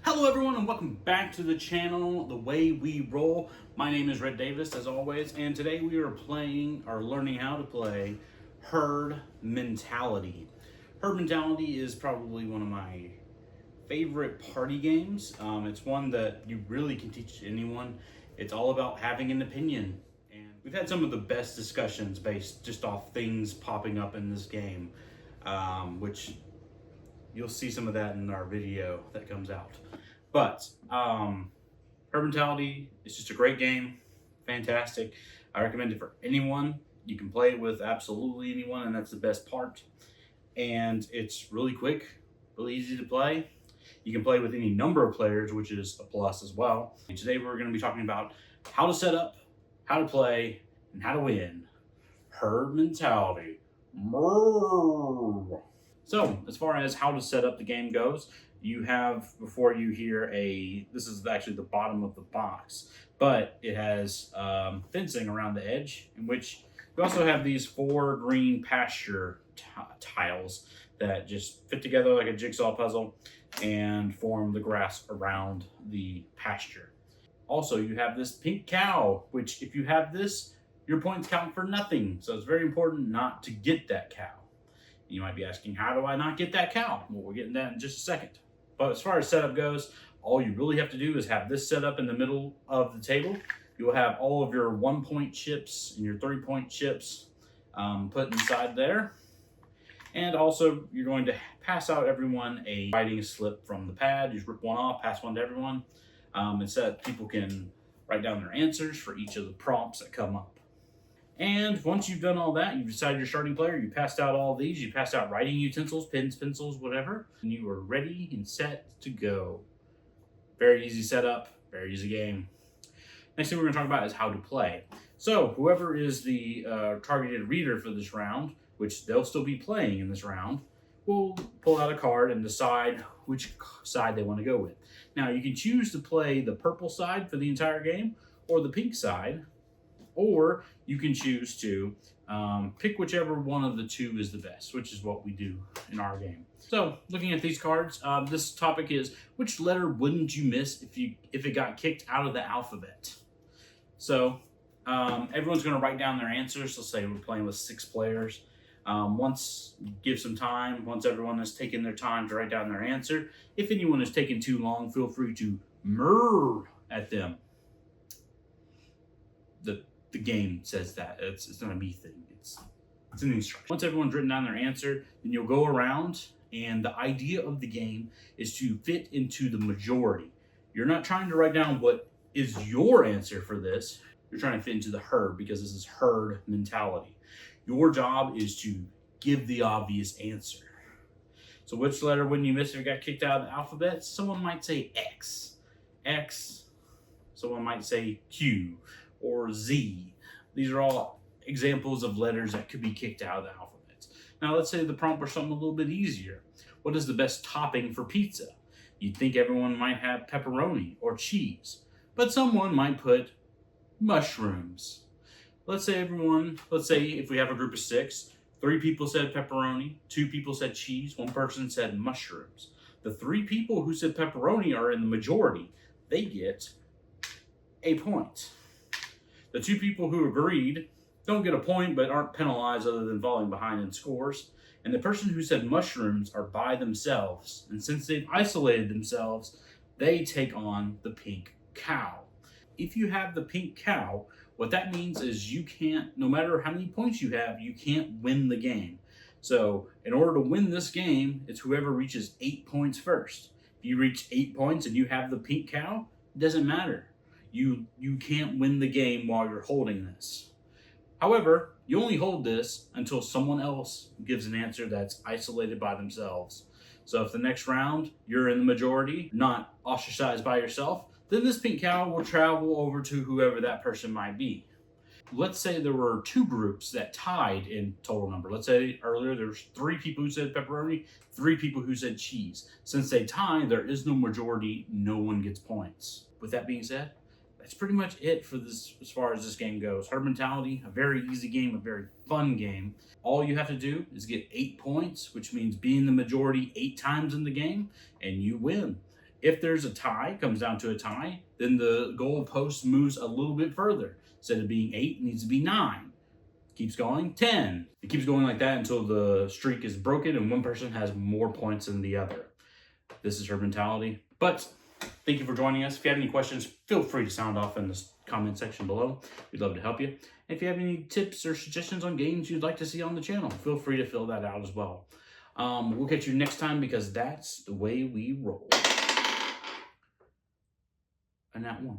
Hello everyone and welcome back to the channel, The Way We Roll. My name is Rhett Davis as always, and today we are playing or learning how to play Herd Mentality. Herd Mentality is probably one of my favorite party games. It's one that you really can teach anyone. It's all about having an opinion. And we've had some of the best discussions based just off things popping up in this game, which you'll see some of that in our video that comes out. But Herd Mentality is just a great game, fantastic. I recommend it for anyone. You can play it with absolutely anyone, and that's the best part. And it's really quick, really easy to play. You can play with any number of players, which is a plus as well. And today we're going to be talking about how to set up, how to play, and how to win Herd Mentality. So, as far as how to set up the game goes, you have before you here this is actually the bottom of the box, but it has fencing around the edge, in which you also have these 4 green pasture tiles that just fit together like a jigsaw puzzle and form the grass around the pasture. Also, you have this pink cow, which if you have this, your points count for nothing. So it's very important not to get that cow. You might be asking, how do I not get that cow? Well, we'll get into that in just a second. But as far as setup goes, all you really have to do is have this set up in the middle of the table. You'll have all of your 1-point chips and your 3-point chips put inside there. And also, you're going to pass out everyone a writing slip from the pad. You just rip one off, pass one to everyone, and so that people can write down their answers for each of the prompts that come up. And once you've done all that, you've decided your starting player, you passed out all these, you passed out writing utensils, pens, pencils, whatever, and you are ready and set to go. Very easy setup, very easy game. Next thing we're going to talk about is how to play. So whoever is the targeted reader for this round, which they'll still be playing in this round, will pull out a card and decide which side they want to go with. Now you can choose to play the purple side for the entire game or the pink side, or you can choose to pick whichever one of the two is the best, which is what we do in our game. So, looking at these cards, this topic is, which letter wouldn't you miss if it got kicked out of the alphabet? So, everyone's going to write down their answers. Let's say we're playing with 6 players. Give some time. Once everyone has taken their time to write down their answer, if anyone is taking too long, feel free to murr at them. The game says that. It's not a me thing. It's an instruction. Once everyone's written down their answer, then you'll go around, and the idea of the game is to fit into the majority. You're not trying to write down what is your answer for this. You're trying to fit into the herd, because this is herd mentality. Your job is to give the obvious answer. So which letter wouldn't you miss if it got kicked out of the alphabet? Someone might say X. X. Someone might say Q or Z. These are all examples of letters that could be kicked out of the alphabet. Now let's say the prompt was something a little bit easier. What is the best topping for pizza? You'd think everyone might have pepperoni or cheese, but someone might put mushrooms. Let's say if we have a group of 6, 3 people said pepperoni, 2 people said cheese, 1 person said mushrooms. The 3 people who said pepperoni are in the majority. They get a point. The 2 people who agreed don't get a point, but aren't penalized other than falling behind in scores. And the person who said mushrooms are by themselves. And since they've isolated themselves, they take on the pink cow. If you have the pink cow, what that means is you can't, no matter how many points you have, you can't win the game. So in order to win this game, it's whoever reaches 8 points first. If you reach 8 points and you have the pink cow, it doesn't matter. You can't win the game while you're holding this. However, you only hold this until someone else gives an answer that's isolated by themselves. So if the next round you're in the majority, not ostracized by yourself, then this pink cow will travel over to whoever that person might be. Let's say there were 2 groups that tied in total number. Let's say earlier there was 3 people who said pepperoni, 3 people who said cheese. Since they tied, there is no majority, no one gets points. With that being said, that's pretty much it for this as far as this game goes. Herd Mentality, a very easy game, a very fun game. All you have to do is get 8 points, which means being the majority 8 times in the game, and you win. If there's a tie, comes down to a tie, then the goalpost moves a little bit further. Instead of being 8, it needs to be 9. Keeps going, 10. It keeps going like that until the streak is broken and one person has more points than the other. This is her mentality. But thank you for joining us. If you have any questions, feel free to sound off in the comment section below. We'd love to help you. And if you have any tips or suggestions on games you'd like to see on the channel, feel free to fill that out as well. We'll catch you next time because that's the way we roll. And that one.